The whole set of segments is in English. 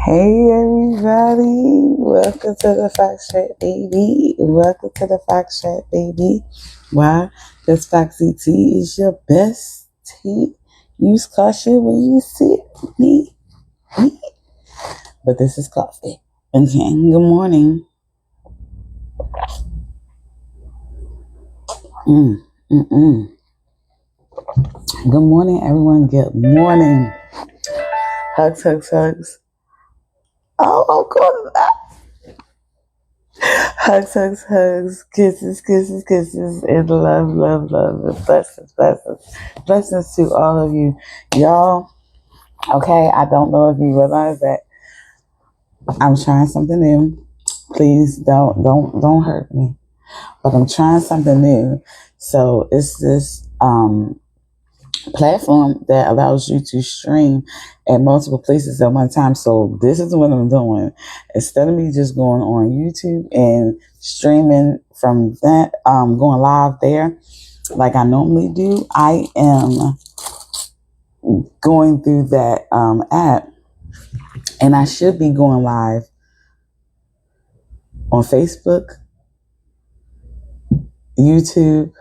Hey everybody, welcome to the Fox Chat, baby. Welcome to the Fox Chat, baby. Why? Because Foxy Tea is your best tea. Use caution when you see me. But this is coffee. Okay, good morning. Mm. Good morning, everyone. Good morning. Hugs, hugs, hugs. Oh, God. Hugs, hugs, hugs, kisses, kisses, kisses, and love, love, love, and blessings, blessings, blessings to all of you, y'all. Okay, I don't know if you realize that I'm trying something new. Please don't hurt me. But I'm trying something new. So it's this platform that allows you to stream at multiple places at one time. So this is what I'm doing. Instead of me just going on YouTube and streaming from that, going live there like I normally do, I am going through that app, and I should be going live on Facebook, YouTube,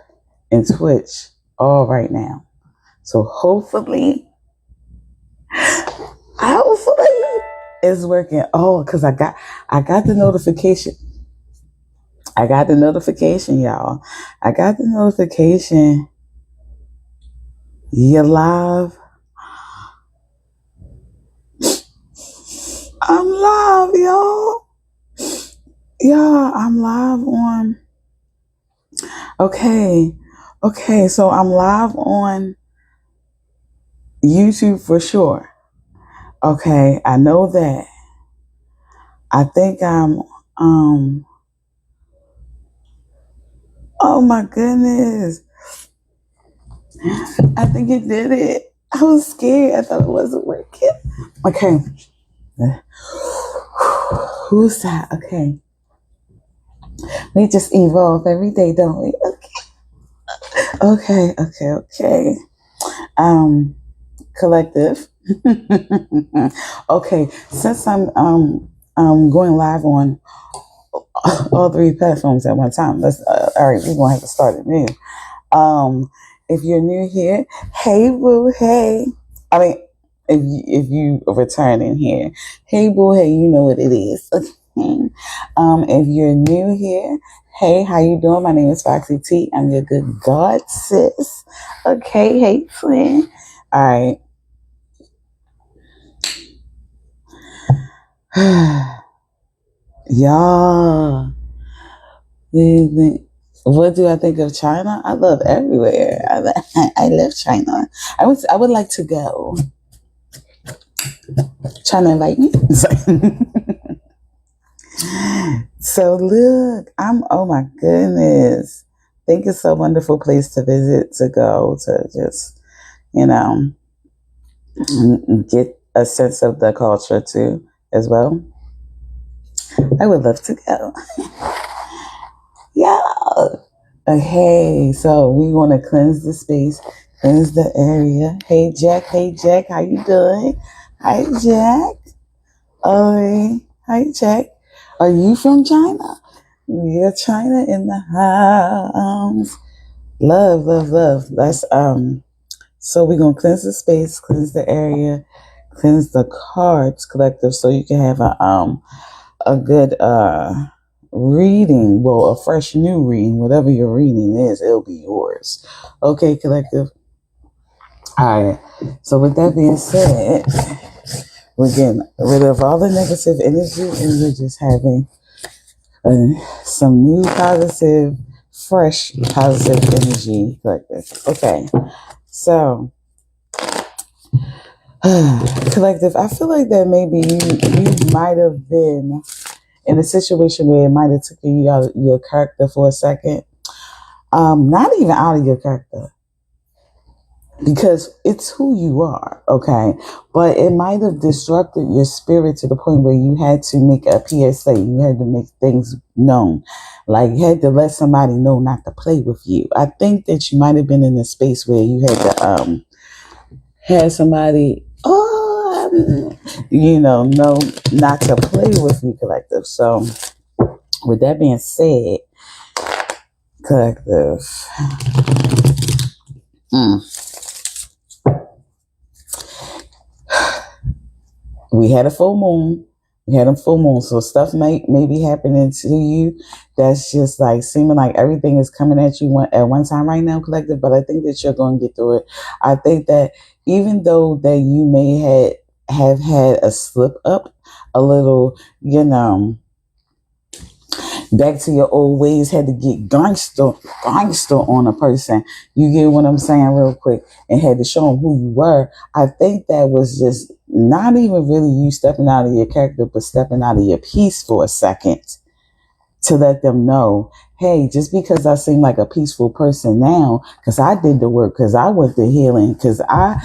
and Twitch all right now. So hopefully it's working. Oh, because I got the notification. I got the notification, y'all. I got the notification. You're live. I'm live, y'all. Yeah, I'm live on. Okay, so I'm live on YouTube for sure. Okay, I know that. I think I'm, oh my goodness. I think it did it. I was scared. I thought it wasn't working. Okay. Who's that? Okay. We just evolve every day, don't we? Okay. Collective. Okay. Since I'm going live on all three platforms at one time, let's all right, we're gonna have to start it new. If you're new here, hey boo, hey. I mean, if you are returning here, hey boo, hey, you know what it is. Okay. If you're new here, hey, how you doing? My name is Foxy T. I'm your good God sis. Okay, hey twin. All right. Y'all, what do I think of China? I love everywhere. I love China. I would like to go. Trying to invite me. So look, oh my goodness. I think it's a wonderful place to visit, to go, to just, get a sense of the culture too, as well. I would love to go. Yeah. Okay, so we want to cleanse the space, cleanse the area. Hey Jack, how you doing? Hi Jack. Oh, hi Jack. Are you from China? Yeah, China in the house. Love. That's so we're gonna cleanse the space, cleanse the area, cleanse the cards collective, so you can have a good reading. Well, a fresh new reading, whatever your reading is, it'll be yours. Okay, collective. Alright. So with that being said, we're getting rid of all the negative energy, and we're just having some new positive, fresh positive energy collective. Okay. So collective, I feel like that maybe you might have been in a situation where it might have taken you out of your character for a second. Not even out of your character, because it's who you are, okay? But it might have disrupted your spirit to the point where you had to make a PSA. You had to make things known. Like you had to let somebody know not to play with you. I think that you might have been in a space where you had to have somebody, oh, know not to play with you, collective. So with that being said, collective, we had a full moon. So stuff may be happening to you that's just like seeming like everything is coming at you at one time right now, collective. But I think that you're going to get through it. I think that even though that you may have had a slip up, a little, back to your old ways, had to get gangster on a person. You get what I'm saying, real quick, and had to show them who you were. I think that was just not even really you stepping out of your character, but stepping out of your piece for a second to let them know, hey, just because I seem like a peaceful person now, because I did the work, because I went to healing, because I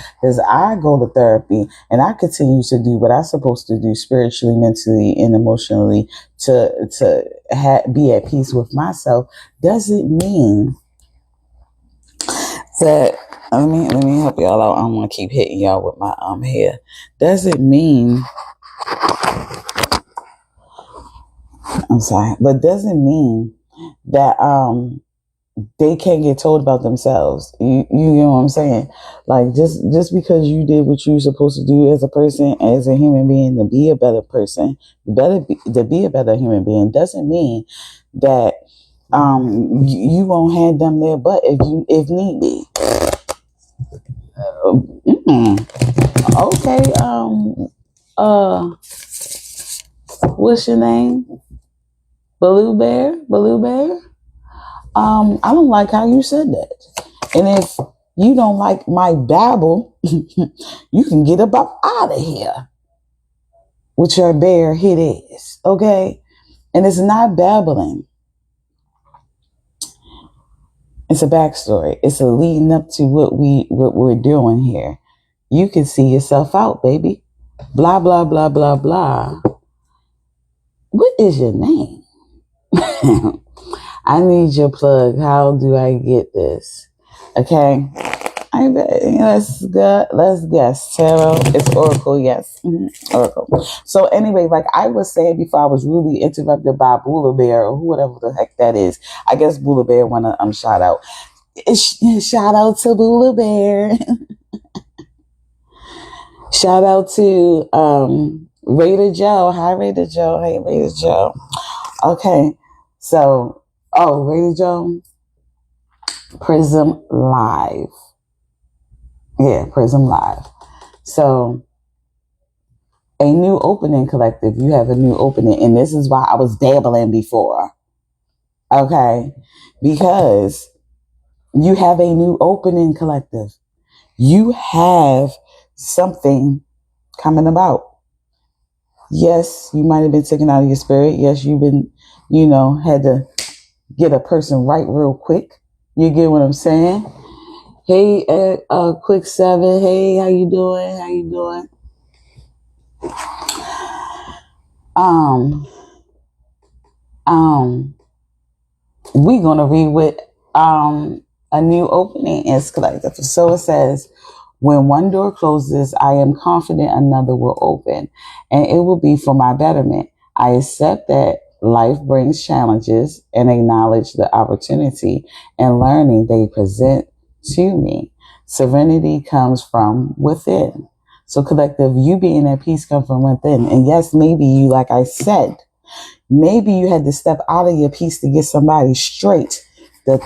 go to therapy, and I continue to do what I'm supposed to do spiritually, mentally, and emotionally to be at peace with myself, doesn't mean that. Let me help y'all out. I don't want to keep hitting y'all with my hair. Doesn't mean. I'm sorry, but doesn't mean that they can't get told about themselves. You know what I'm saying? Like just because you did what you're supposed to do as a person, as a human being, to be a better person, to be a better human being, doesn't mean that you won't have them there. But if need be, okay. What's your name? Baloo Bear. I don't like how you said that. And if you don't like my babble, you can get up out of here with your bare hit ass, okay? And it's not babbling. It's a backstory. It's a leading up to what we're doing here. You can see yourself out, baby. Blah, blah, blah, blah, blah. What is your name? I need your plug. How do I get this? Okay. Let's guess. Tarot. It's Oracle. Yes. Oracle. So anyway, like I was saying before, I was really interrupted by Bula Bear or whatever the heck that is. I guess Bula Bear want to shout out. Shout out to Bula Bear. Shout out to Raider Joe. Hi, Raider Joe. Hey, Raider Joe. Okay. So, Raider Joe. Prism Live. Yeah, Prism Live. So, a new opening, collective. You have a new opening. And this is why I was dabbling before. Okay? Because you have a new opening, collective. You have something coming about. Yes, you might have been taken out of your spirit. Yes, you've been, had to get a person right real quick. You get what I'm saying? Hey, Quick 7. Hey, how you doing? We're gonna read what a new opening is, collective. So it says, when one door closes, I am confident another will open, and it will be for my betterment. I accept that life brings challenges and acknowledge the opportunity and learning they present to me. Serenity comes from within. So collective, you being at peace come from within. And yes, maybe you, like I said, maybe you had to step out of your peace to get somebody straight. Get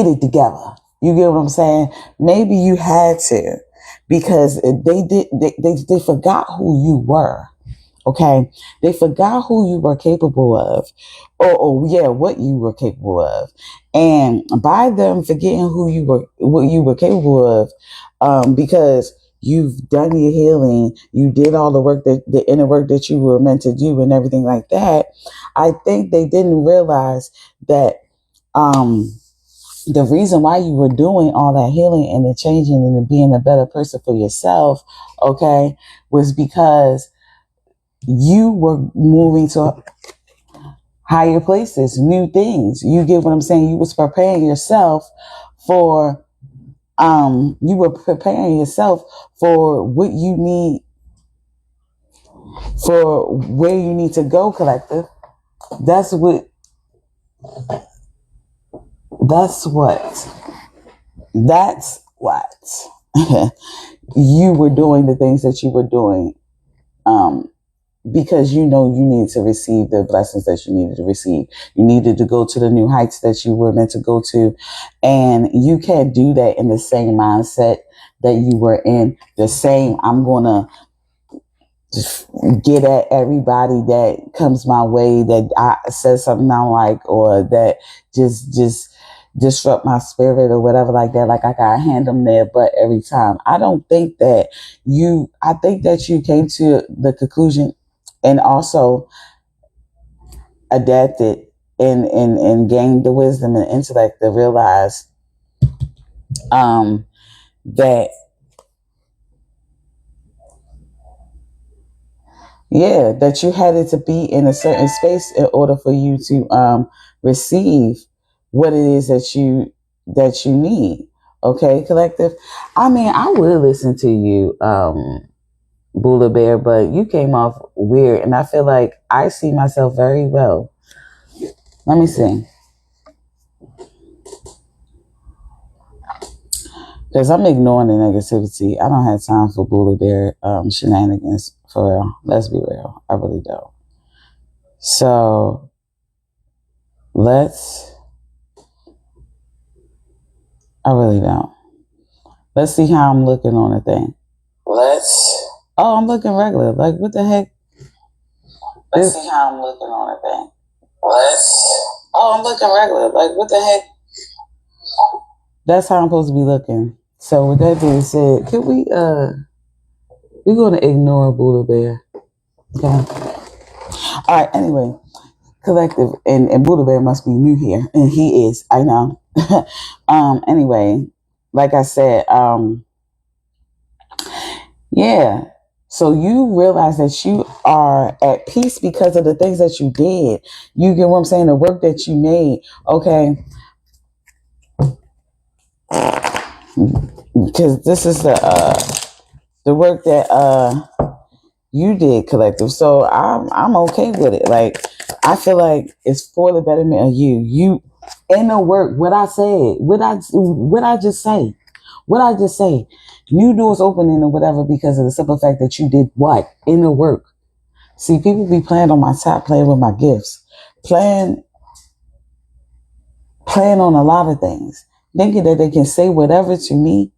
it together. You get what I'm saying? Maybe you had to, because they forgot who you were. Okay, they forgot who you were capable of, what you were capable of, and by them forgetting what you were capable of, because you've done your healing, you did all the inner work that you were meant to do, and everything like that. I think they didn't realize that the reason why you were doing all that healing and the changing and the being a better person for yourself, okay, was because you were moving to higher places, new things. You get what I'm saying? You was preparing yourself for You were preparing yourself for what you need, for where you need to go, collective. That's what, that's what, that's what you were doing, the things that you were doing, because you know you needed to receive the blessings that you needed to receive. You needed to go to the new heights that you were meant to go to. And you can't do that in the same mindset that you were in. The same, I'm going to get at everybody that comes my way, that I said something I don't like, or that just disrupt my spirit or whatever like that. Like I gotta hand them their butt every time. I don't think that I think that you came to the conclusion and also adapted and gained the wisdom and intellect to realize that that you had it to be in a certain space in order for you to receive what it is that you need. Okay, collective. I mean, I would listen to you, Bula Bear, but you came off weird, and I feel like I see myself very well. Let me see. Because I'm ignoring the negativity. I don't have time for Bula Bear shenanigans, for real. Let's be real. I really don't. So, I really don't. Let's see how I'm looking on the thing. Oh, I'm looking regular. Like, what the heck? Let's see how I'm looking on the thing. Oh, I'm looking regular. Like, what the heck? That's how I'm supposed to be looking. So with that being said, could we're gonna ignore Bula Bear. Okay. Alright, anyway. Collective, and Bula Bear must be new here. And he is, I know. Anyway, like I said, yeah. So you realize that you are at peace because of the things that you did. You get what I'm saying? The work that you made. Okay. Because this is the work that you did, collective. So I'm okay with it. Like, I feel like it's for the betterment of you. You in the work. What I said. What I just say. New doors opening or whatever because of the simple fact that you did what? In the work. See, people be playing on my top, playing with my gifts, playing on a lot of things, thinking that they can say whatever to me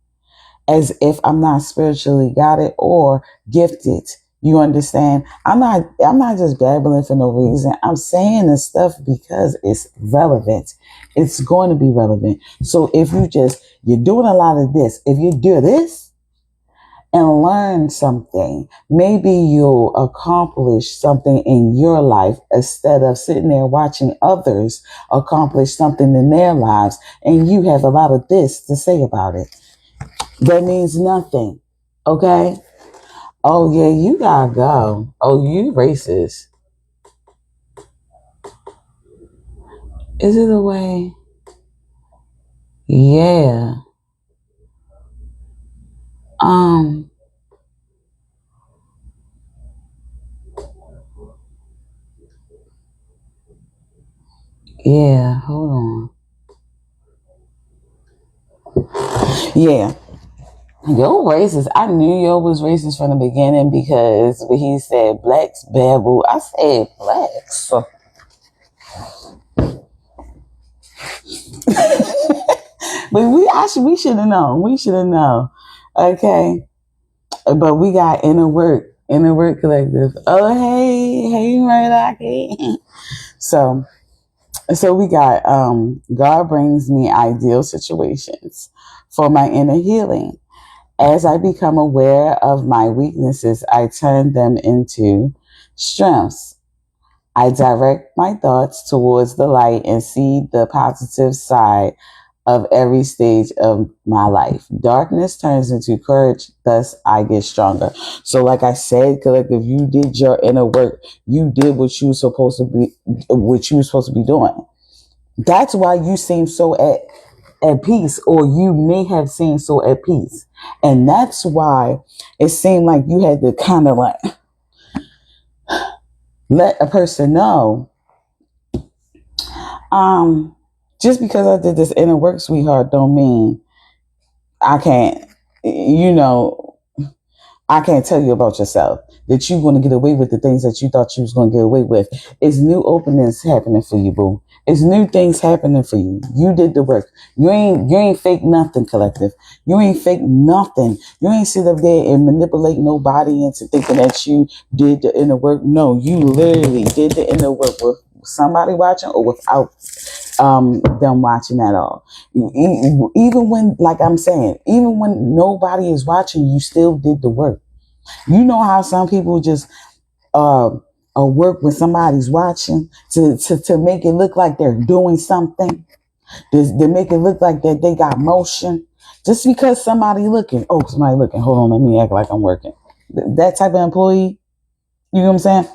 as if I'm not spiritually guided or gifted. You understand? I'm not just babbling for no reason. I'm saying this stuff because it's relevant. It's going to be relevant. So if you're doing a lot of this, if you do this and learn something, maybe you'll accomplish something in your life instead of sitting there watching others accomplish something in their lives. And you have a lot of this to say about it. That means nothing. Okay? Oh, yeah, you gotta go. Oh, you racist. Is it a way? Yeah. Yeah, hold on. Yeah. Yo racist. I knew Yo was racist from the beginning because when he said blacks babble, I said blacks. But we should have known. We should have known. Okay. But we got inner work collective. Oh, hey, right, So we got God brings me ideal situations for my inner healing. As I become aware of my weaknesses, I turn them into strengths. I direct my thoughts towards the light and see the positive side of every stage of my life. Darkness turns into courage, thus I get stronger. So like I said, collective, you did your inner work. You did what you were supposed to be doing. That's why you seem so at peace, or you may have seemed so at peace. And that's why it seemed like you had to kind of like let a person know, just because I did this inner work, sweetheart, don't mean I can't, you know, I can't tell you about yourself, that you're going to get away with the things that you thought you was going to get away with. It's new openings happening for you, boo. It's new things happening for you. You did the work. You ain't fake nothing, collective. You ain't fake nothing. You ain't sit up there and manipulate nobody into thinking that you did the inner work. No, you literally did the inner work with somebody watching or without them watching at all. Even when, like I'm saying, even when nobody is watching, you still did the work. You know how some people just work when somebody's watching to make it look like they're doing something. They make it look like that they got motion. Just because somebody looking. Oh, somebody looking. Hold on, let me act like I'm working. That type of employee, you know what I'm saying?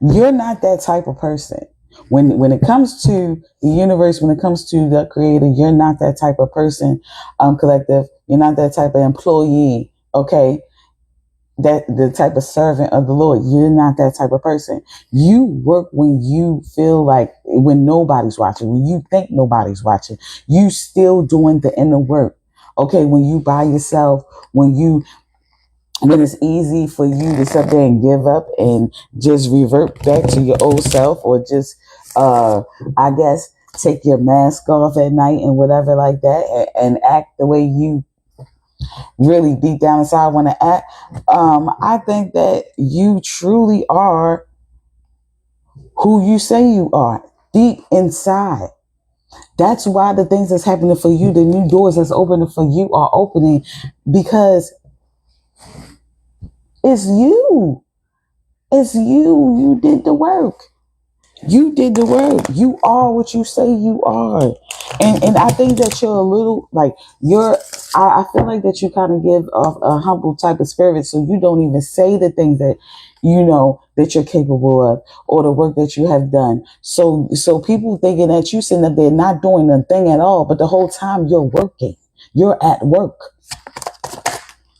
You're not that type of person. When it comes to the universe, when it comes to the creator, you're not that type of person, collective. You're not that type of employee, okay? That the type of servant of the Lord. You're not that type of person. You work when you feel like, when nobody's watching, when you think nobody's watching, you still doing the inner work. Okay, when you by yourself, when it's easy for you to sit there and give up and just revert back to your old self, or just, I guess, take your mask off at night and whatever like that, and act the way you really deep down inside want to act. I think that you truly are who you say you are deep inside. That's why the things that's happening for you, the new doors that's opening for you, are opening, because it's you. It's you. You did the work. You did the work. You are what you say you are. And I think that you're a little like I feel like that you kind of give off a humble type of spirit. So you don't even say the things that you know that you're capable of, or the work that you have done. So people thinking that you sitting up there not doing a thing at all, but the whole time you're working. You're at work.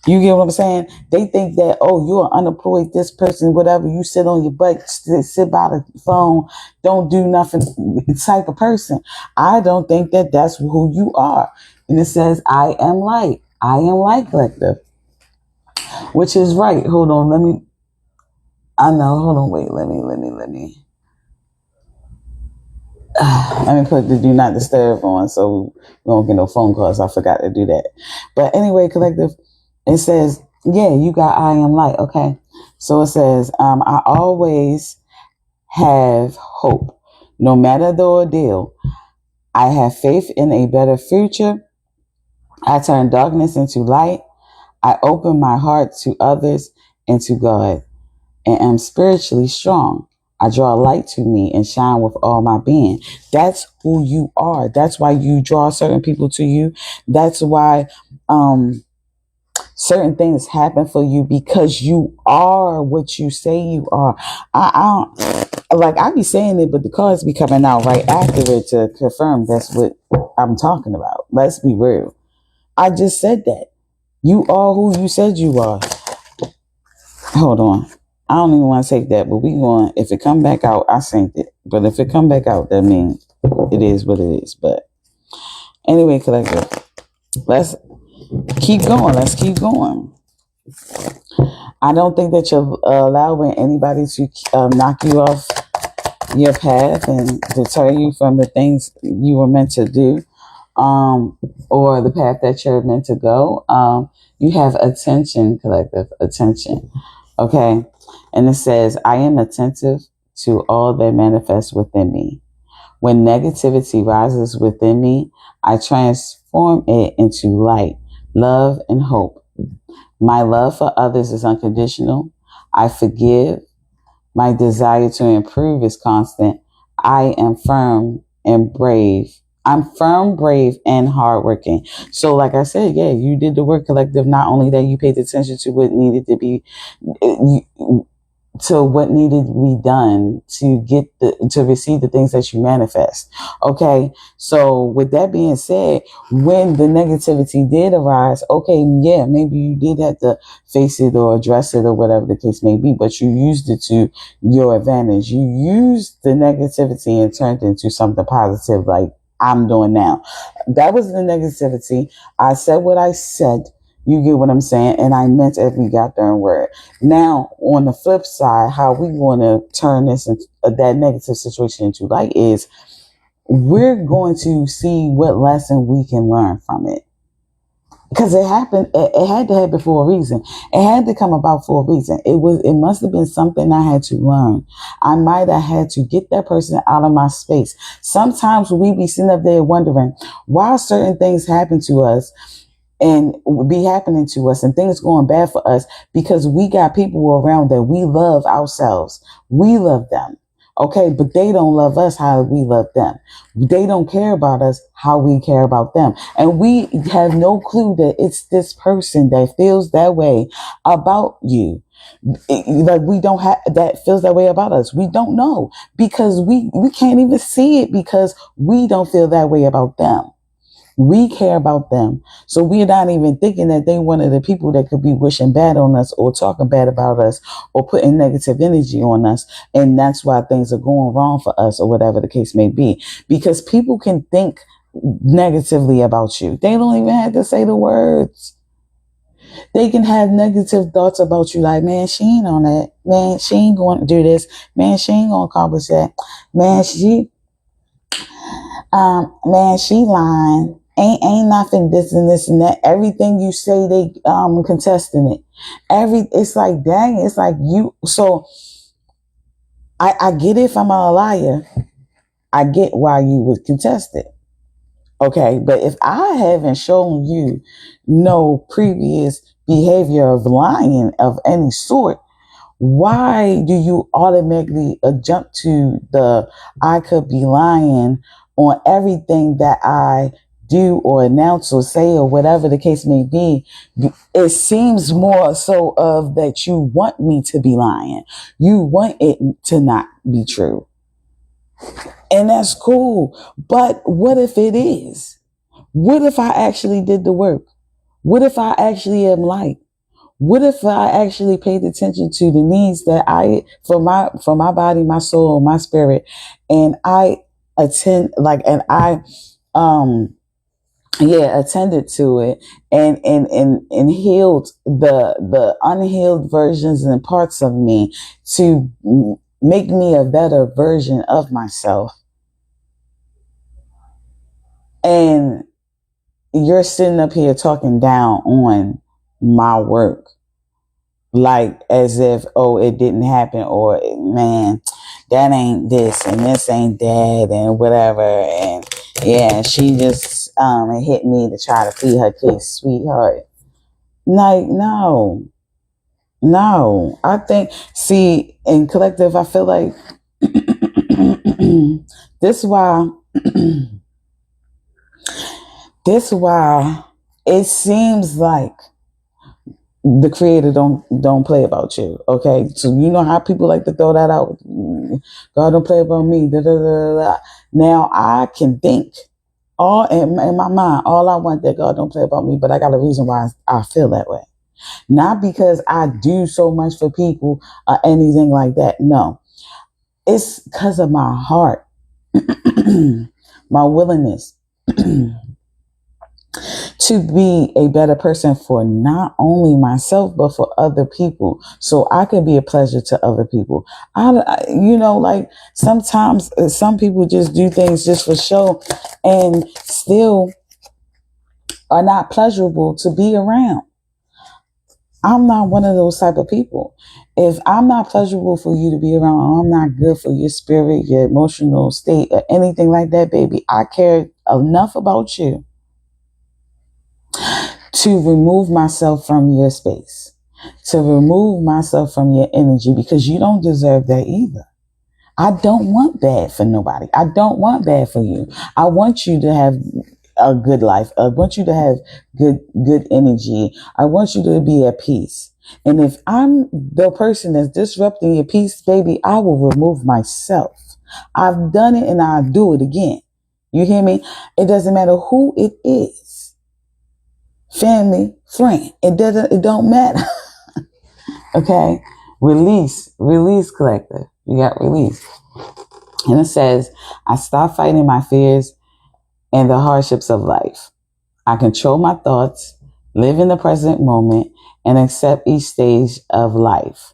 You get what I'm saying? They think that, oh, you're an unemployed, this person, whatever. You sit on your butt, sit by the phone, don't do nothing type of person. I don't think that that's who you are. And it says, I am light. I am light, collective. Which is right. Hold on. Let me put the do not disturb on so we won't get no phone calls. I forgot to do that. But anyway, collective, it says, yeah, you got I am light. Okay. So it says, I always have hope. No matter the ordeal, I have faith in a better future. I turn darkness into light. I open my heart to others and to God, and am spiritually strong. I draw light to me and shine with all my being. That's who you are. That's why you draw certain people to you. That's why certain things happen for you, because you are what you say you are. I be saying it, but the cards be coming out right after it to confirm that's what I'm talking about. Let's be real. I just said that. You are who you said you are. Hold on. I don't even want to take that, but if it come back out, I synced it. But if it come back out, that means it is what it is. But anyway, collective, let's keep going. Let's keep going. I don't think that you're allowing anybody to knock you off your path and deter you from the things you were meant to do, or the path that you're meant to go. You have attention, collective, attention. Okay. And it says, I am attentive to all that manifests within me. When negativity rises within me, I transform it into light, love, and hope. My love for others is unconditional. I forgive. My desire to improve is constant. I am firm and brave. I'm firm, brave, and hardworking. So like I said, yeah, you did the work, collective. Not only that, you paid attention to what needed to be, to what needed to be done to receive the things that you manifest. Okay. So with that being said, when the negativity did arise, okay, yeah, maybe you did have to face it or address it or whatever the case may be, but you used it to your advantage. You used the negativity and turned it into something positive, like I'm doing now. That was the negativity. I said what I said. You get what I'm saying? And I meant every goddamn word. Now, on the flip side, how we want to turn this into that negative situation into light is we're going to see what lesson we can learn from it. Because it happened, it had to happen for a reason. It had to come about for a reason. It must have been something I had to learn. I might have had to get that person out of my space. Sometimes we be sitting up there wondering why certain things happen to us and be happening to us and things going bad for us because we got people around that we love ourselves. We love them. Okay. But they don't love us how we love them. They don't care about us how we care about them. And we have no clue that it's this person that feels that way about you. Like we don't have that feels that way about us. We don't know because we can't even see it because we don't feel that way about them. We care about them. So we're not even thinking that they one of the people that could be wishing bad on us or talking bad about us or putting negative energy on us. And that's why things are going wrong for us or whatever the case may be. Because people can think negatively about you. They don't even have to say the words. They can have negative thoughts about you like, man, she ain't on that. Man, she ain't going to do this. Man, she ain't going to accomplish that. Man, she lying. Ain't nothing this and this and that. Everything you say, they contesting it. It's like, dang, it's like you. So I get it if I'm a liar. I get why you would contest it. Okay, but if I haven't shown you no previous behavior of lying of any sort, why do you automatically jump to the I could be lying on everything that I do or announce or say or whatever the case may be? It seems more so of that you want me to be lying. You want it to not be true. And that's cool. But what if it is? What if I actually did the work? What if I actually am light? What if I actually paid attention to the needs that for my body, my soul, my spirit, and I attended to it and healed the unhealed versions and parts of me to make me a better version of myself. And you're sitting up here talking down on my work. Like as if, oh, it didn't happen, or man, that ain't this and this ain't that and whatever. And yeah, she just hit me to try to feed her kids, sweetheart. Like, no. I think, see, in collective, I feel like this why it seems like the creator don't play about you. Okay, so you know how people like to throw that out. God don't play about me. Da, da, da, da. Now I can think all in my mind. All I want that God don't play about me, but I got a reason why I feel that way. Not because I do so much for people or anything like that. No, it's because of my heart, my willingness to be a better person for not only myself, but for other people. So I can be a pleasure to other people. Like sometimes some people just do things just for show and still are not pleasurable to be around. I'm not one of those type of people. If I'm not pleasurable for you to be around, I'm not good for your spirit, your emotional state, or anything like that, baby. I care enough about you to remove myself from your space, to remove myself from your energy, because you don't deserve that either. I don't want bad for nobody. I don't want bad for you. I want you to have a good life. I want you to have good energy. I want you to be at peace. And if I'm the person that's disrupting your peace, baby, I will remove myself. I've done it and I'll do it again. You hear me? It doesn't matter who it is. Family, friend. It don't matter. Okay? Release collective. You got release. And it says, I stop fighting my fears and the hardships of life. I control my thoughts, live in the present moment, and accept each stage of life.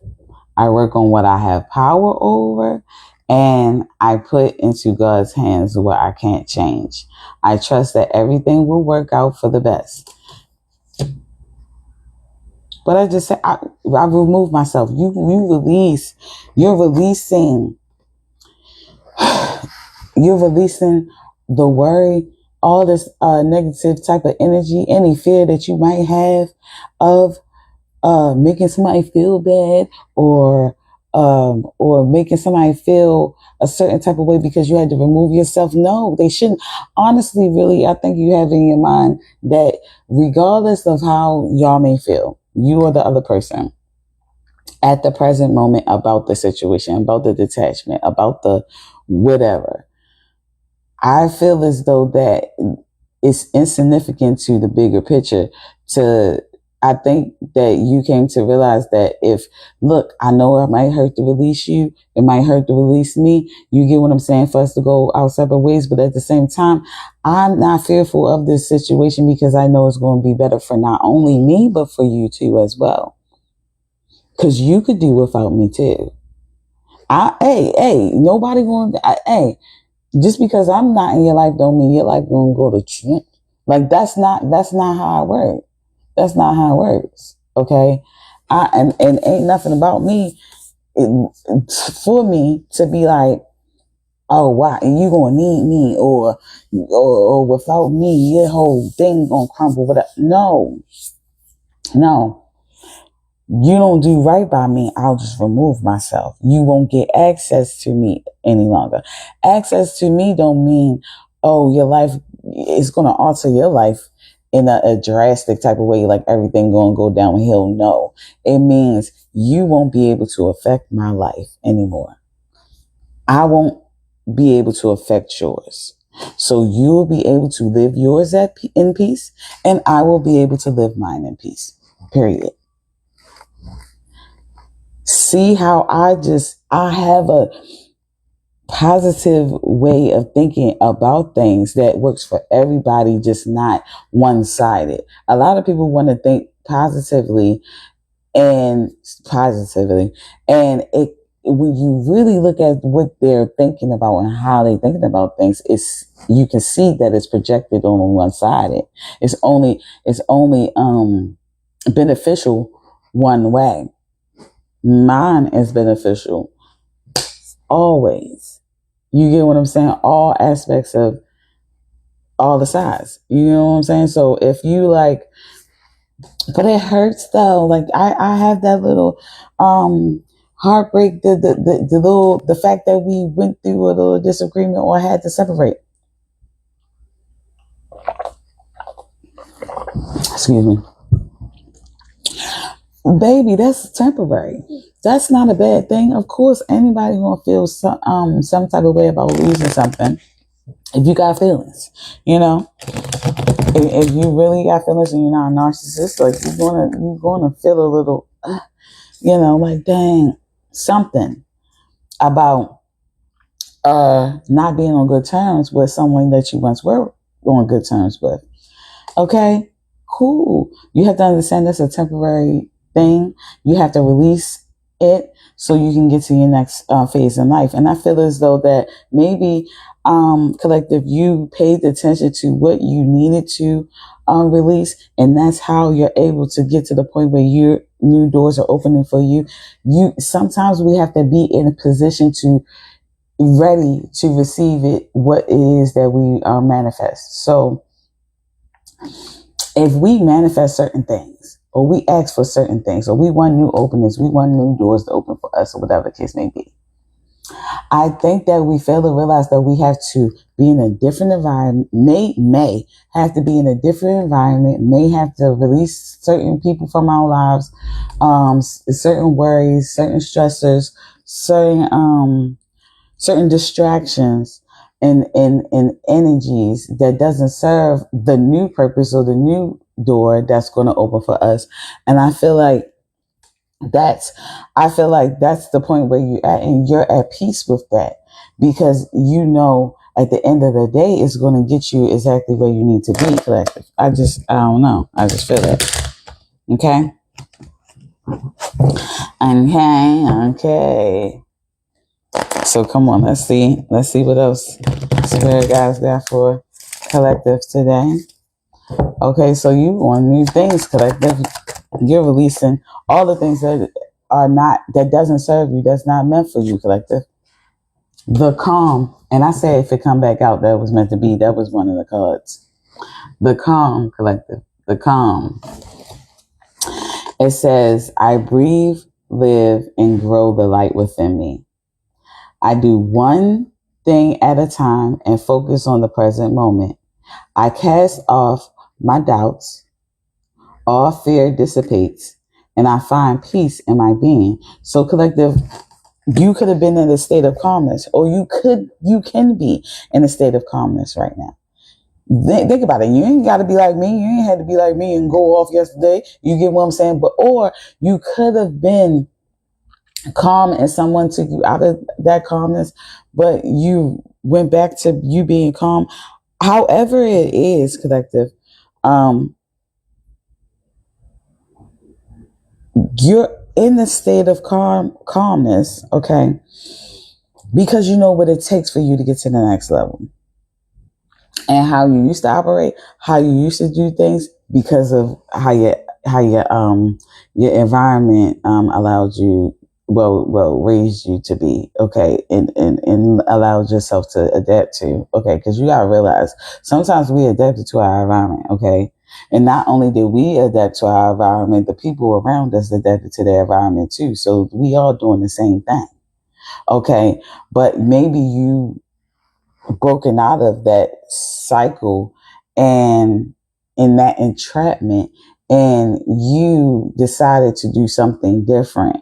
I work on what I have power over, and I put into God's hands what I can't change. I trust that everything will work out for the best. But I just said, I remove myself. You release. You're releasing the worry, all this negative type of energy, any fear that you might have of making somebody feel bad or making somebody feel a certain type of way because you had to remove yourself. No, they shouldn't. Honestly, really, I think you have in your mind that regardless of how y'all may feel, you or the other person at the present moment about the situation, about the detachment, about the whatever, I feel as though that it's insignificant to the bigger picture. I think that you came to realize that look, I know it might hurt to release you. It might hurt to release me. You get what I'm saying? For us to go our separate ways. But at the same time, I'm not fearful of this situation because I know it's going to be better for not only me, but for you too as well. Because you could do without me too. Nobody going to, just because I'm not in your life don't mean your life going to go to Trent. Like that's not how it works. That's not how it works. Okay. And ain't nothing about me for me to be like, oh, wow, you gonna need me or without me, your whole thing gonna crumble. Whatever. No. You don't do right by me, I'll just remove myself. You won't get access to me any longer. Access to me don't mean, oh, your life is going to alter your life in a drastic type of way, like everything going to go downhill. No, it means you won't be able to affect my life anymore. I won't be able to affect yours. So you'll be able to live yours in peace, and I will be able to live mine in peace. Period. See how I have a positive way of thinking about things that works for everybody, just not one-sided. A lot of people want to think positively and when you really look at what they're thinking about and how they're thinking about things, you can see that it's projected on one-sided. It's only beneficial one way. Mine is beneficial always. You get what I'm saying? All aspects of all the sides. You know what I'm saying? So if you like, but it hurts though. Like I have that little heartbreak, the fact that we went through a little disagreement or had to separate. Excuse me. Baby, that's temporary. That's not a bad thing. Of course, anybody gonna feel some type of way about losing something. If you got feelings, you know, if you really got feelings and you're not a narcissist, like you're gonna feel a little, like dang, something about not being on good terms with someone that you once were on good terms with. Okay, cool. You have to understand that's a temporary thing. You have to release it so you can get to your next phase in life. And I feel as though that maybe collective, you paid attention to what you needed to release, and that's how you're able to get to the point where your new doors are opening for you. Sometimes we have to be in a position to ready to receive it, what it is that we manifest. So if we manifest certain things, or we ask for certain things, or we want new openings, we want new doors to open for us, or whatever the case may be, I think that we fail to realize that we have to be in a different environment, may have to be in a different environment, may have to release certain people from our lives, certain worries, certain stressors, certain distractions and energies that doesn't serve the new purpose or the new door that's going to open for us. And that's I feel like that's the point where you're at, and you're at peace with that, because you know at the end of the day it's going to get you exactly where you need to be. Collective. I don't know. I just feel it. Okay. Okay. So come on, let's see what else Spirit Guys got for Collective today. Okay, so you want new things, Collective. You're releasing all the things that doesn't serve you, that's not meant for you, Collective. The calm, and I say if it come back out, that was meant to be. That was one of the cards. The calm, Collective. The calm. It says, I breathe, live, and grow the light within me. I do one thing at a time and focus on the present moment. I cast off my doubts. All fear dissipates, and I find peace in my being. So, Collective, you could have been in a state of calmness, or you can be in a state of calmness right now. Think about it. You ain't got to be like me. You ain't had to be like me and go off yesterday. You get what I'm saying? Or you could have been calm and someone took you out of that calmness, but you went back to you being calm. However it is, Collective, you're in the state of calmness, okay, because you know what it takes for you to get to the next level, and how you used to operate, how you used to do things, because of how your environment allowed you, raised you to be, okay, and allowed yourself to adapt to, okay, because you gotta realize sometimes we adapted to our environment, okay, and not only did we adapt to our environment, the people around us adapted to their environment too, so we all doing the same thing, okay, but maybe you broken out of that cycle and in that entrapment, and you decided to do something different.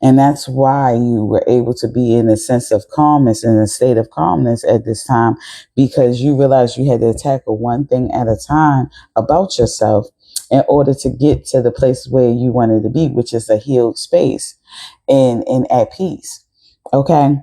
And that's why you were able to be in a sense of calmness, in a state of calmness at this time, because you realized you had to tackle one thing at a time about yourself in order to get to the place where you wanted to be, which is a healed space and at peace. Okay.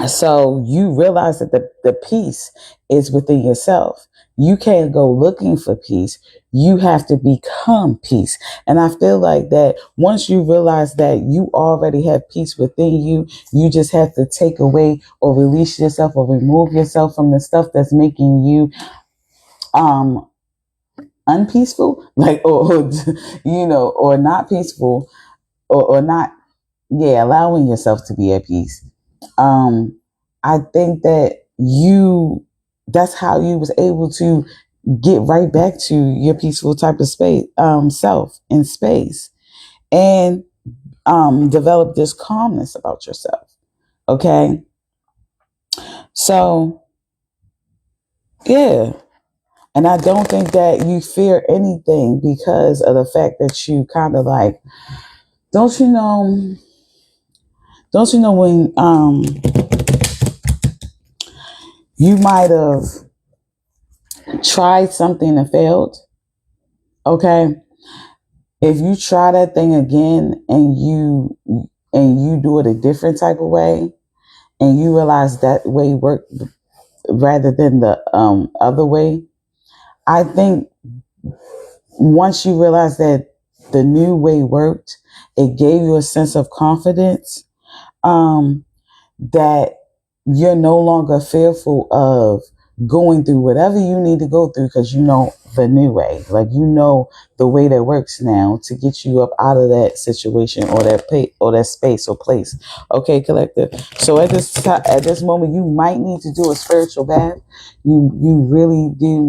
So you realize that the peace is within yourself. You can't go looking for peace. You have to become peace. And I feel like that once you realize that you already have peace within you, you just have to take away or release yourself or remove yourself from the stuff that's making you unpeaceful, like, or or not peaceful, or not, allowing yourself to be at peace. I think that that's how you was able to get right back to your peaceful type of space, self in space, and develop this calmness about yourself. Okay. So, yeah. And I don't think that you fear anything because of the fact that you kind of like, don't you know when, you might have tried something and failed. Okay. If you try that thing again and you do it a different type of way, and you realize that way worked rather than the other way, I think once you realize that the new way worked, it gave you a sense of confidence, that you're no longer fearful of going through whatever you need to go through, because you know the new way, like the way that works now to get you up out of that situation or that space or place. Okay, Collective. So at this moment, you might need to do a spiritual bath. You really do you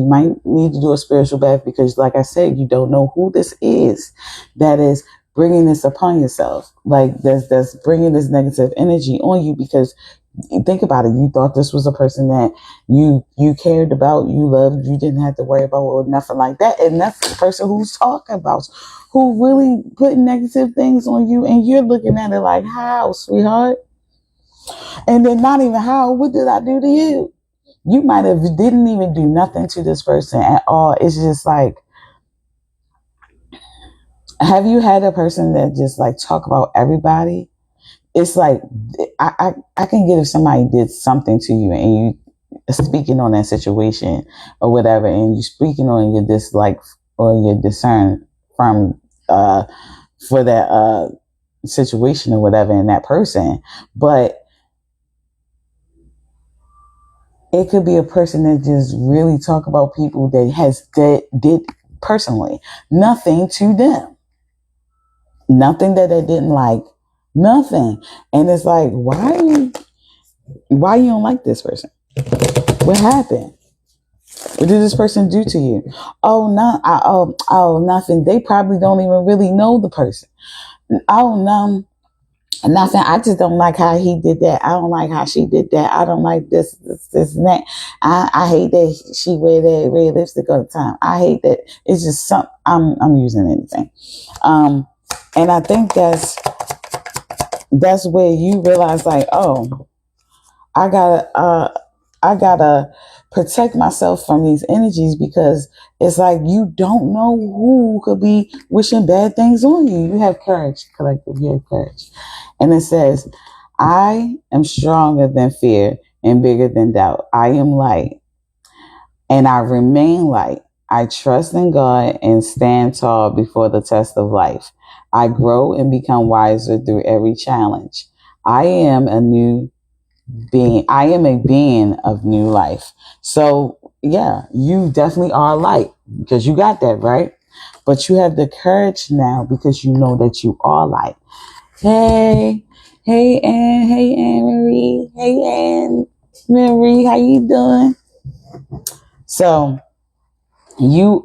might need to do a spiritual bath, because like I said, you don't know who this is that is bringing this upon yourself, like that's bringing this negative energy on you, because think about it, you thought this was a person that you cared about, you loved, you didn't have to worry about or nothing like that, and that's the person who's talking about, who really putting negative things on you, and you're looking at it like, how, sweetheart? And then not even how, what did I do to you? You might have didn't even do nothing to this person at all. It's just like, have you had a person that just like talk about everybody? It's like, I can get if somebody did something to you and you speaking on that situation or whatever, and you speaking on your dislike or your discern from for that situation or whatever in that person. But it could be a person that just really talk about people that did personally nothing to them, nothing that they didn't like, nothing. And it's like, why you don't like this person? What happened? What did this person do to you? Oh, no, nothing. They probably don't even really know the person. Oh, no, nothing. I just don't like how he did that. I don't like how she did that. I don't like this, and that. I hate that she wear that red lipstick all the time. I hate that. It's just something. I'm using anything. And I think that's where you realize, like, oh, I gotta protect myself from these energies, because it's like you don't know who could be wishing bad things on you. You have courage, collective. You have courage. And it says, I am stronger than fear and bigger than doubt. I am light and I remain light. I trust in God and stand tall before the test of life. I grow and become wiser through every challenge. I am a being of new life. So yeah, you definitely are light, because you got that, right? But you have the courage now because you know that you are light. Hey Anne Marie. Hey Anne Marie, how you doing? So you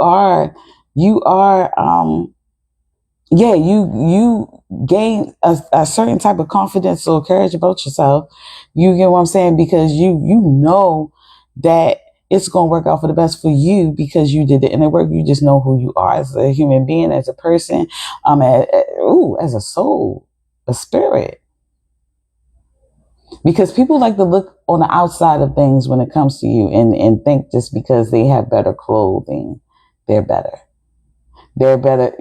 gain a certain type of confidence or courage about yourself. You get what I'm saying? Because you know that it's going to work out for the best for you, because you did the inner work. You just know who you are as a human being, as a person, as a soul, a spirit. Because people like to look on the outside of things when it comes to you and think just because they have better clothing, they're better. They're better,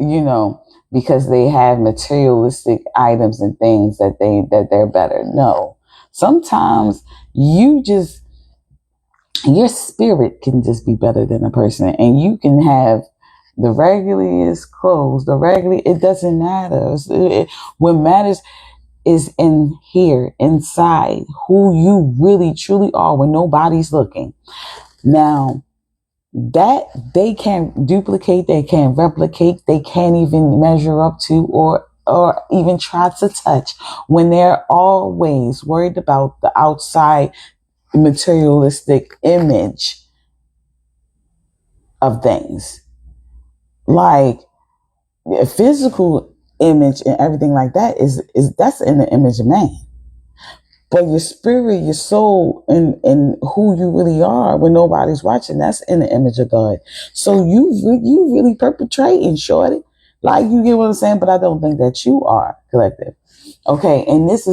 because they have materialistic items and things that they're better. No. Sometimes your spirit can just be better than a person, and you can have the regularest clothes, it doesn't matter. What matters is in here, inside, who you really truly are when nobody's looking. Now, that they can't duplicate, they can't replicate, they can't even measure up to or even try to touch, when they're always worried about the outside materialistic image of things. Like a physical image and everything like that is that's in the image of man. But your spirit, your soul, and who you really are when nobody's watching, that's in the image of God. So you really perpetrating, shorty. Like, you get what I'm saying? But I don't think that you are, collective. Okay, and this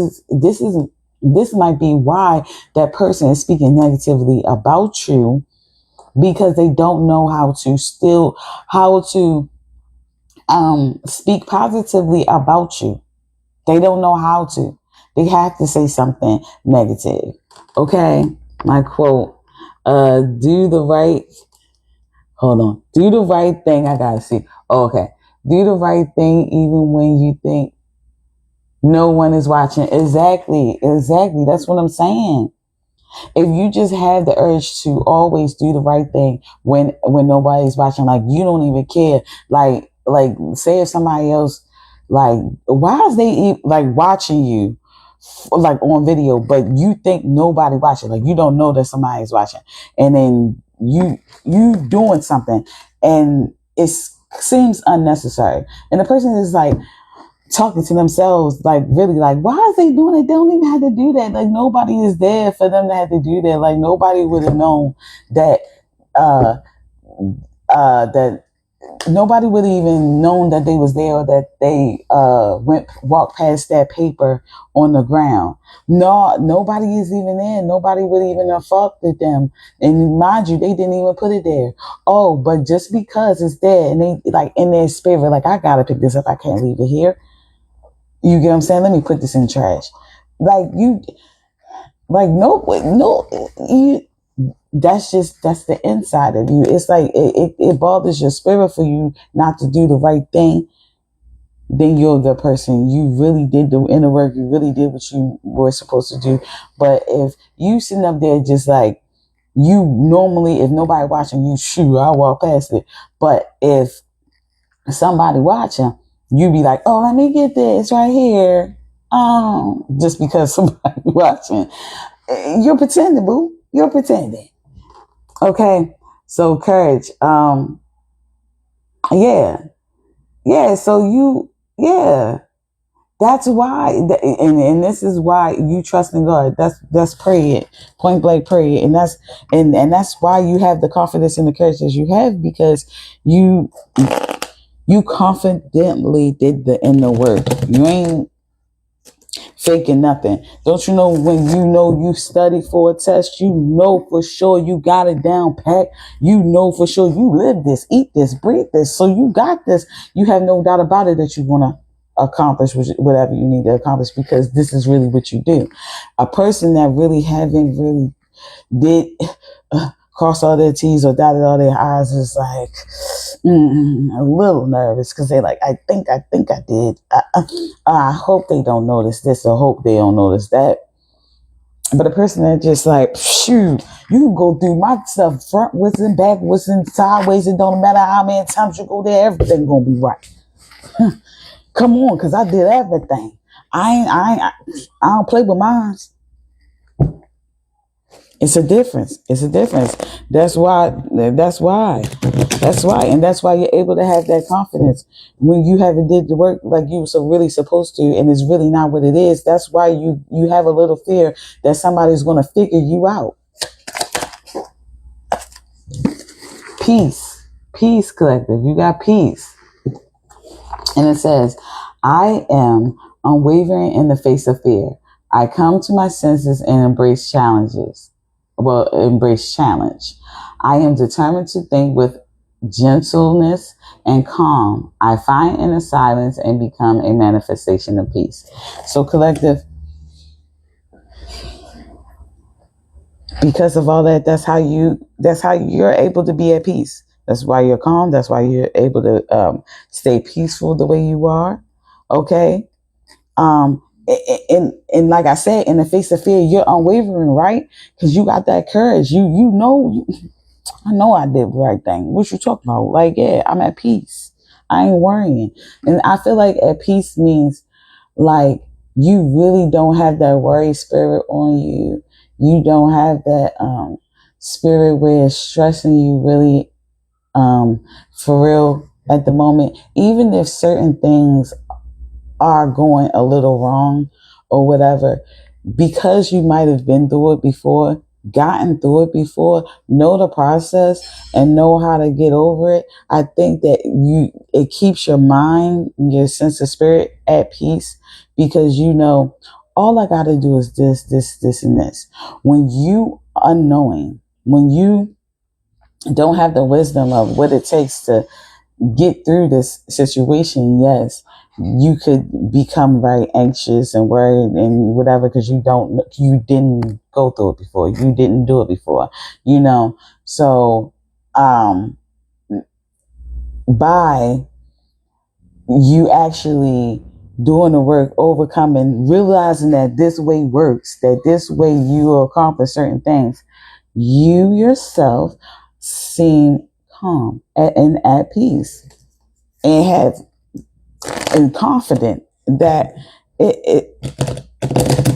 might be why that person is speaking negatively about you, because they don't know how to speak positively about you. They don't know how to. They have to say something negative. Okay, my quote: do the right thing. I gotta see. Okay, do the right thing even when you think no one is watching. Exactly. That's what I'm saying. If you just have the urge to always do the right thing when nobody's watching, like you don't even care, like say if somebody else, like, why is they like watching you like on video, but you think nobody watching, like you don't know that somebody's watching, and then you doing something and it seems unnecessary, and the person is like, talking to themselves, like really, like, why is they doing it? They don't even have to do that. Like, nobody is there for them to have to do that. Like, nobody would have known that uh that nobody would have even known that they was there, or that they walked past that paper on the ground. No, nobody is even there. Nobody would even have fucked with them. And mind you, they didn't even put it there. Oh, but just because it's there, and they like in their spirit, like, I gotta pick this up, I can't leave it here. You get what I'm saying? Let me put this in trash. Like, you, like, no, you, that's the inside of you. It's like it bothers your spirit for you not to do the right thing. Then you're the person. You really did the inner work. You really did what you were supposed to do. But if you sitting up there just like, you normally, if nobody watching you, shoot, I'll walk past it. But if somebody watching, you be like, oh, let me get this right here. Just because somebody watching. You're pretending, boo. You're pretending. Okay. So courage. Yeah. So that's why, and this is why you trust in God. That's pray it, point blank pray it, and that's why you have the confidence and the courage that you have, because you confidently did the inner work. You ain't faking nothing. Don't you know, when you know you studied for a test, you know for sure you got it down pat. You know for sure you live this, eat this, breathe this. So you got this. You have no doubt about it that you want to accomplish whatever you need to accomplish, because this is really what you do. A person that really haven't really did cross all their T's or dotted all their I's is like a little nervous, because they like, I think I did. I hope they don't notice this, or hope they don't notice that. But a person that just like, shoot, you can go through my stuff frontwards and backwards and sideways. It don't matter how many times you go there, everything gonna be right. Come on, because I did everything. I don't play with mine. It's a difference. That's why. And that's why you're able to have that confidence when you haven't did the work like you were really supposed to, and it's really not what it is. That's why you have a little fear that somebody's going to figure you out. Peace collective. You got peace. And it says, I am unwavering in the face of fear. I come to my senses and embrace challenge. I am determined to think with gentleness and calm. I find inner silence and become a manifestation of peace. So collective, because of all that, that's how you're able to be at peace. That's why you're calm. That's why you're able to stay peaceful the way you are. Okay. And like I said, in the face of fear, you're unwavering, right? Because you got that courage. I know I did the right thing. What you talking about? Like, yeah, I'm at peace. I ain't worrying. And I feel like at peace means like you really don't have that worry spirit on you. You don't have that spirit where it's stressing you really for real at the moment. Even if certain things are going a little wrong or whatever, because you might have been through it before, gotten through it before, know the process and know how to get over it. I think that it keeps your mind, your sense of spirit at peace, because you know, all I got to do is this, and this. When you unknowing, when you don't have the wisdom of what it takes to get through this situation, yes, you could become very anxious and worried and whatever, because you didn't go through it before. You didn't do it before, you know? So, by you actually doing the work, overcoming, realizing that this way works, that this way you will accomplish certain things, you yourself seem calm and at peace and confident that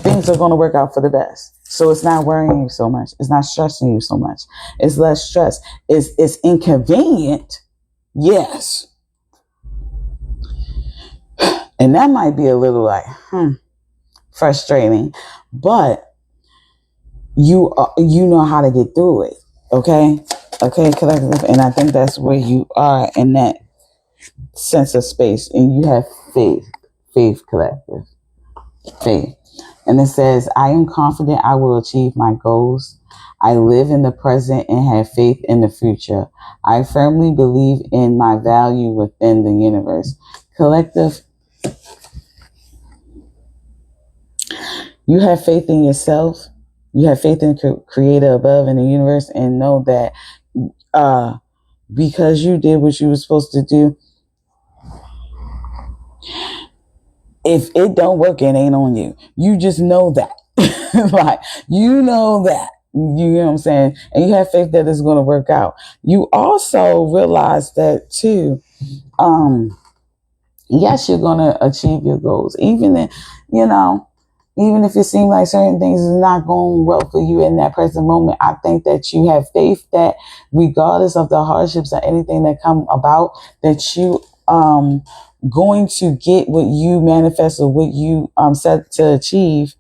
things are going to work out for the best. So it's not worrying you so much. It's not stressing you so much. It's less stress. It's inconvenient. Yes. And that might be a little like, frustrating, but you know how to get through it. Okay. Okay, collective. And I think that's where you are in that sense of space. And you have faith, collective, faith. And it says, I am confident I will achieve my goals. I live in the present and have faith in the future. I firmly believe in my value within the universe. Collective, you have faith in yourself. You have faith in the creator above in the universe, and know that because you did what you were supposed to do, if it don't work, it ain't on you. You just know that. Like, you know that. You know what I'm saying? And you have faith that it's going to work out. You also realize that too. Yes, you're going to achieve your goals. Even if it seems like certain things is not going well for you in that present moment, I think that you have faith that regardless of the hardships or anything that come about, that you going to get what you manifest or what you set to achieve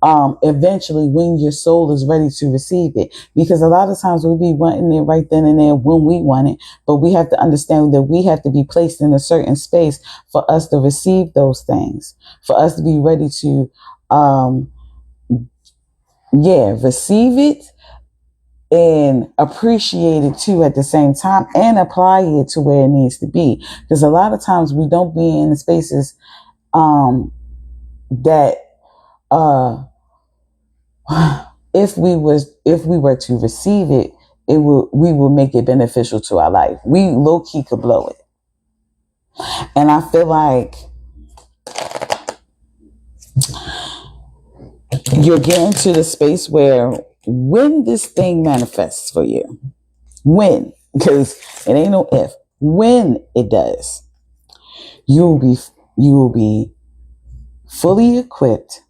eventually when your soul is ready to receive it. Because a lot of times we'll be wanting it right then and there when we want it, but we have to understand that we have to be placed in a certain space for us to receive those things, for us to be ready to receive it and appreciate it too at the same time, and apply it to where it needs to be. Because a lot of times we don't be in the spaces that if we were to receive it, we will make it beneficial to our life. We low key could blow it. And I feel like you're getting to the space where when this thing manifests for you, because it ain't no if, when it does, you will be fully equipped,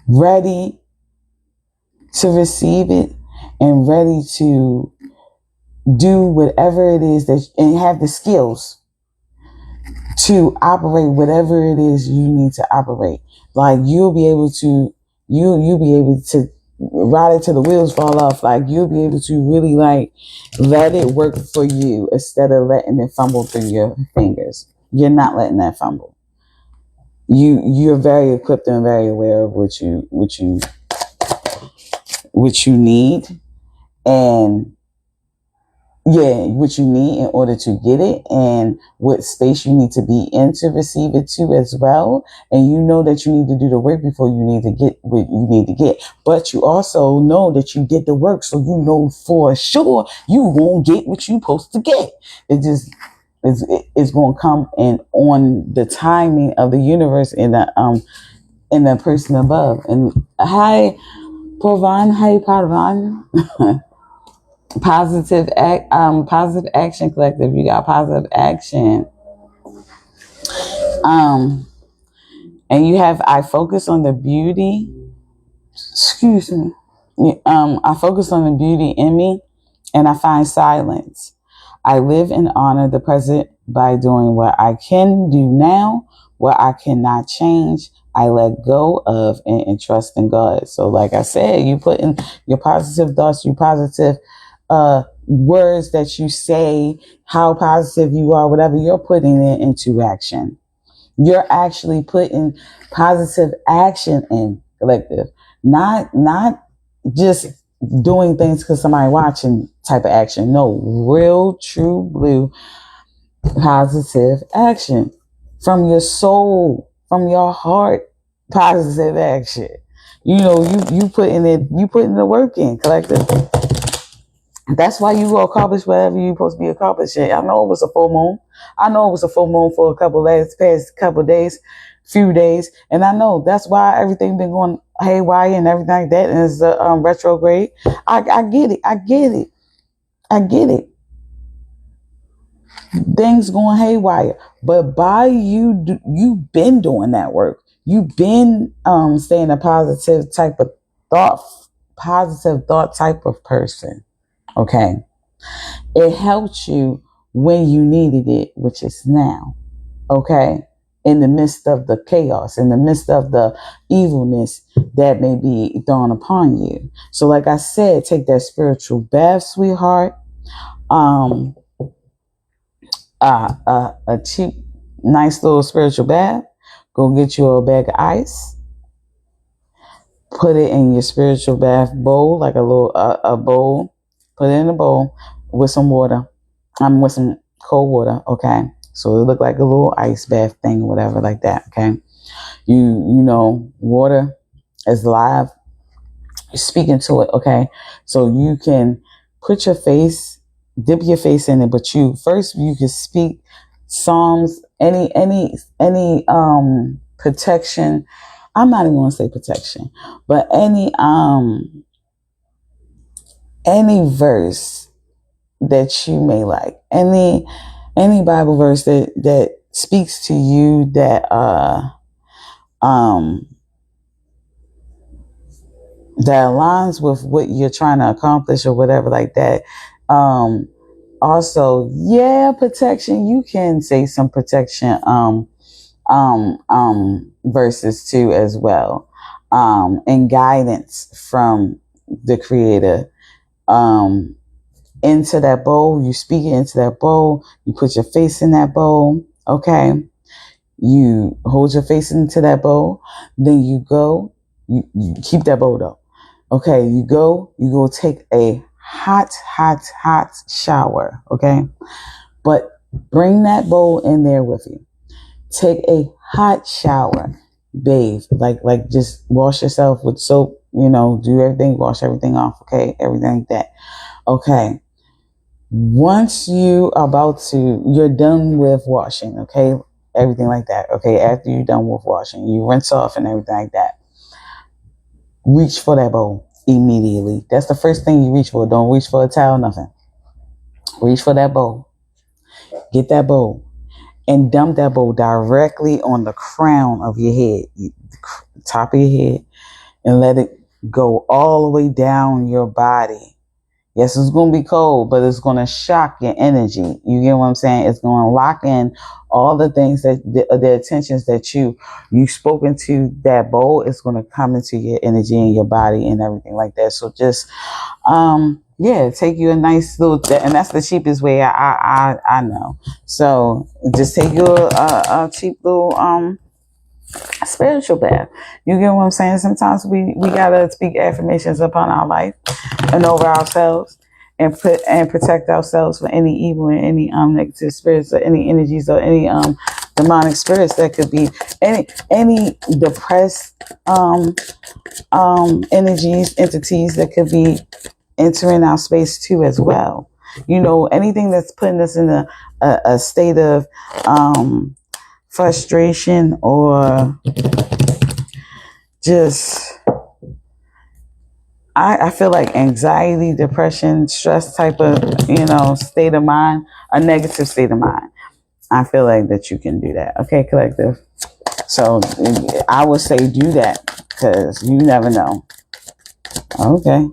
ready to receive it, and ready to do whatever it is and have the skills to operate whatever it is you need to operate. Like you'll be able to ride it till the wheels fall off. Like you'll be able to really like let it work for you instead of letting it fumble through your fingers. You're not letting that fumble. You're very equipped and very aware of what you need, and what you need in order to get it, and what space you need to be in to receive it too as well. And you know that you need to do the work before you need to get what you need to get. But you also know that you did the work, so you know for sure you won't get what you're supposed to get. It's going to come in on the timing of the universe and the person above. And hi, Parvan. Positive action collective. You got positive action. And you have, I focus on the beauty. Excuse me. I focus on the beauty in me, and I find silence. I live and honor the present by doing what I can do now, what I cannot change. I let go of and trust in God. So like I said, you put in your positive thoughts, your positive words that you say, how positive you are, whatever, you're putting it into action. You're actually putting positive action in, collective. Not just doing things because somebody watching type of action. No, real, true, blue, positive action from your soul, from your heart, positive action. You putting the work in, collective. That's why you will accomplish whatever you're supposed to be accomplishing. I know it was a full moon. I know it was a full moon for past couple days, few days. And I know that's why everything been going haywire and everything like that. And it's retrograde. I get it. Things going haywire. But by you've been doing that work. You've been staying a positive thought type of person. Okay. It helped you when you needed it, which is now. Okay. in the midst of the chaos, in the midst of the evilness that may be thrown upon you. So like I said, take that spiritual bath, sweetheart. A cheap, nice little spiritual bath. Go get you a bag of ice. Put it in your spiritual bath bowl, like a bowl. Put it in a bowl with some water. With some cold water, okay? So it look like a little ice bath thing or whatever like that, okay? You know, water is live. You're speaking to it, okay? So you can put your face, dip your face in it, but you can speak Psalms, any protection. I'm not even gonna say protection, but any verse that you may like, any Bible verse that speaks to you, that that aligns with what you're trying to accomplish or whatever like that. Also, protection. You can say some protection verses too as well, and guidance from the Creator. Into that bowl, you speak it into that bowl. You put your face in that bowl. Okay, you hold your face into that bowl. Then you go. You keep that bowl though. Okay, you go take a hot shower. Okay, but bring that bowl in there with you. Take a hot shower, bathe, like just wash yourself with soap. Do everything, wash everything off. Okay, everything like that. Okay. Once you're done with washing, okay, everything like that, okay, after you're done with washing, you rinse off and everything like that, reach for that bowl immediately. That's the first thing you reach for. Don't reach for a towel, nothing. Reach for that bowl. Get that bowl and dump that bowl directly on the crown of your head, top of your head, and let it go all the way down your body. Yes, it's going to be cold, but it's going to shock your energy. You get what I'm saying? It's going to lock in all the things that the attentions that you've spoken to that bowl. It's going to come into your energy and your body and everything like that. So just, take you a nice little, and that's the cheapest way I know. So just take you a cheap little, spiritual bath. You get what I'm saying? Sometimes we gotta speak affirmations upon our life and over ourselves, and protect ourselves from any evil and any negative spirits or any energies or any demonic spirits that could be any depressed entities that could be entering our space too as well. Anything that's putting us in a state of frustration or just I feel like anxiety, depression, stress type of state of mind, a negative state of mind. I feel like that you can do that. Okay, collective. So I would say do that, because you never know. Okay,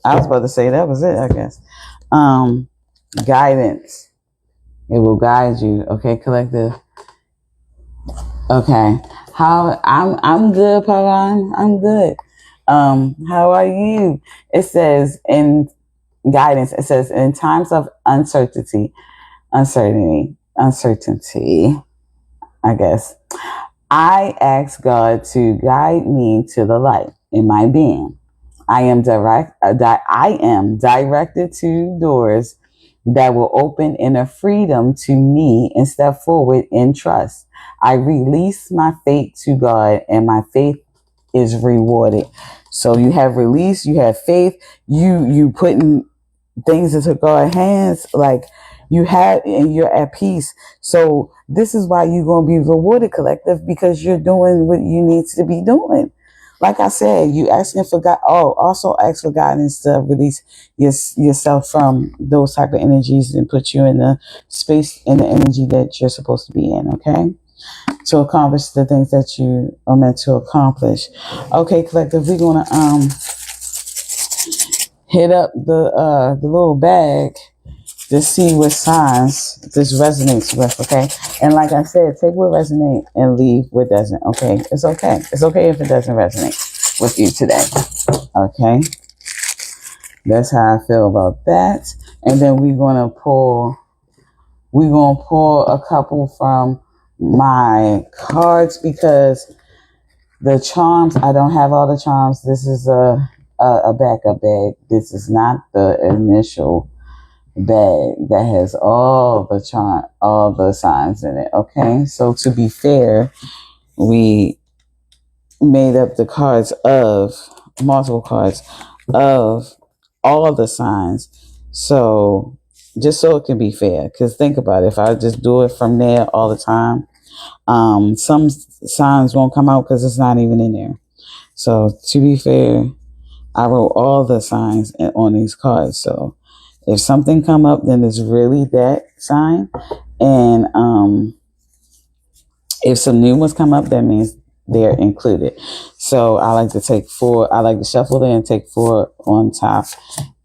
I was about to say that was it, I guess. Guidance. It will guide you. Okay, collective. Okay. I'm good, Paran. I'm good. How are you? It says in guidance, it says in times of uncertainty, I guess, I ask God to guide me to the light in my being. I am directed to doors that will open inner freedom to me and step forward in trust. I release my faith to God, and my faith is rewarded. So you have release, you have faith, you putting things into God's hands, like you have, and you're at peace. So this is why you're going to be rewarded, collective, because you're doing what you need to be doing. Like I said, you asking for God. Oh, also ask for guidance to release yourself from those type of energies and put you in the space and the energy that you're supposed to be in. Okay, to accomplish the things that you are meant to accomplish. Okay, collective, we're gonna hit up the little bag Just see what signs this resonates with, okay? And like I said, take what resonates and leave what doesn't, okay? It's okay. It's okay if it doesn't resonate with you today, okay? That's how I feel about that. And then we're gonna pull a couple from my cards because the charms, I don't have all the charms. This is a backup bag. This is not the initial bag that has all the signs in it. Okay, so to be fair, we made up the cards of multiple cards of all the signs. So just so it can be fair, because think about it, if I just do it from there all the time, some signs won't come out because it's not even in there. So to be fair, I wrote all the signs on these cards. So if something come up, then it's really that sign. And if some new ones come up, that means they're included. So I like to take 4. I like to shuffle it and take 4 on top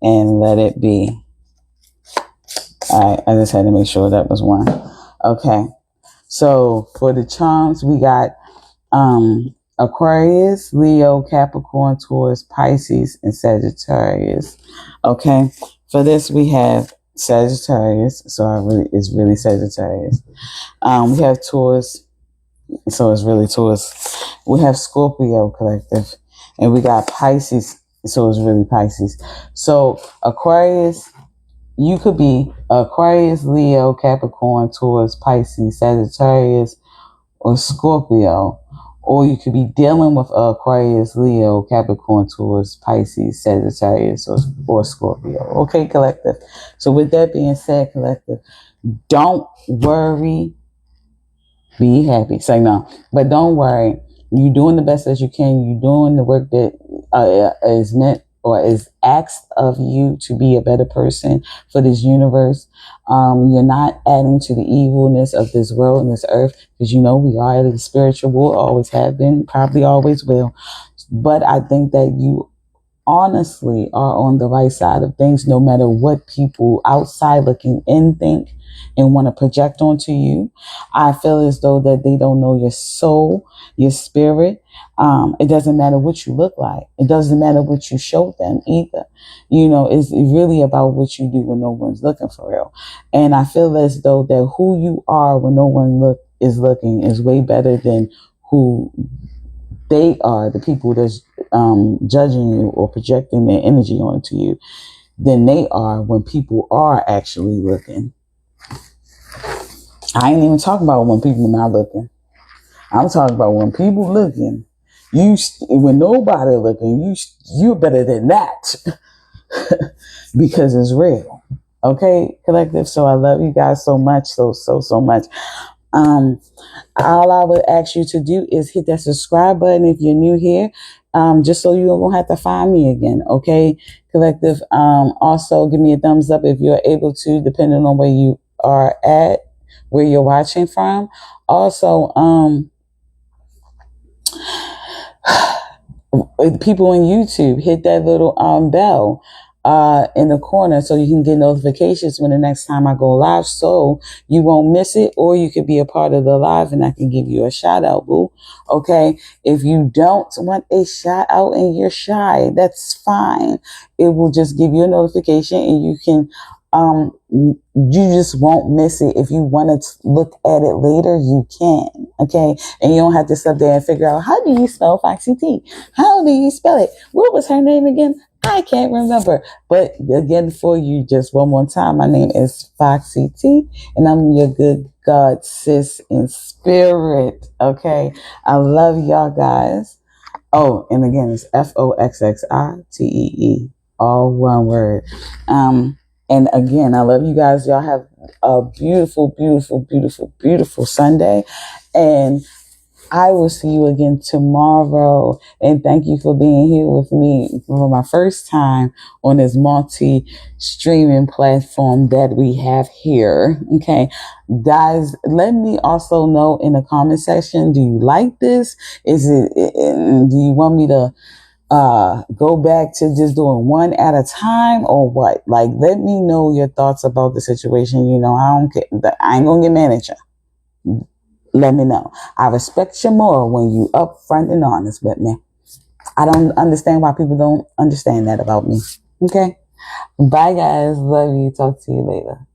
and let it be. All right, I just had to make sure that was one. Okay. So for the charms, we got Aquarius, Leo, Capricorn, Taurus, Pisces, and Sagittarius. Okay. For this, we have Sagittarius. So it's really Sagittarius. We have Taurus. So it's really Taurus. We have Scorpio collective. And we got Pisces. So it's really Pisces. So Aquarius, you could be Aquarius, Leo, Capricorn, Taurus, Pisces, Sagittarius, or Scorpio. Or you could be dealing with Aquarius, Leo, Capricorn, Taurus, Pisces, Sagittarius, or Scorpio. Okay, collective. So with that being said, collective, don't worry. Be happy. Say no. But don't worry. You're doing the best that you can. You're doing the work that is meant or is asked of you to be a better person for this universe. You're not adding to the evilness of this world and this earth, because you know we are the spiritual world, always have been, probably always will. But I think that you honestly are on the right side of things, no matter what people outside looking in think and want to project onto you. I feel as though that they don't know your soul, your spirit. It doesn't matter what you look like. It doesn't matter what you show them either. You know, it's really about what you do when no one's looking for real. And I feel as though that who you are when no one is looking is way better than who they are, the people that's judging you or projecting their energy onto you, than they are when people are actually looking. I ain't even talking about when people not looking. I'm talking about when people looking. When nobody looking, you're better than that because it's real. Okay, collective. So I love you guys so much, so much. All I would ask you to do is hit that subscribe button if you're new here, just so you don't have to find me again. Okay, collective. Also, give me a thumbs up if you're able to, depending on where you are at, where you're watching from. Also, people on YouTube, hit that little bell in the corner so you can get notifications when the next time I go live, so you won't miss it, or you could be a part of the live and I can give you a shout out, boo. Okay, if you don't want a shout out and you're shy, that's fine. It will just give you a notification and you can you just won't miss it. If you want to look at it later, you can. Okay, and you don't have to sit there and figure out, how do you spell Foxy T? How do you spell it? What was her name again? I can't remember. But again, for you, just one more time, my name is Foxy T, and I'm your good God sis in spirit. Okay, I love y'all guys. Oh, and again, it's FOXXITEE, all one word. And again, I love you guys. Y'all have a beautiful, beautiful, beautiful, beautiful Sunday. And I will see you again tomorrow. And thank you for being here with me for my first time on this multi-streaming platform that we have here. Okay, guys, let me also know in the comment section, do you like this? Do you want me to go back to just doing one at a time or what? Like, let me know your thoughts about the situation. You know, I don't care. I ain't gonna get mad at you. Let me know. I respect you more when you upfront and honest with me. I don't understand why people don't understand that about me. Okay? Bye, guys. Love you. Talk to you later.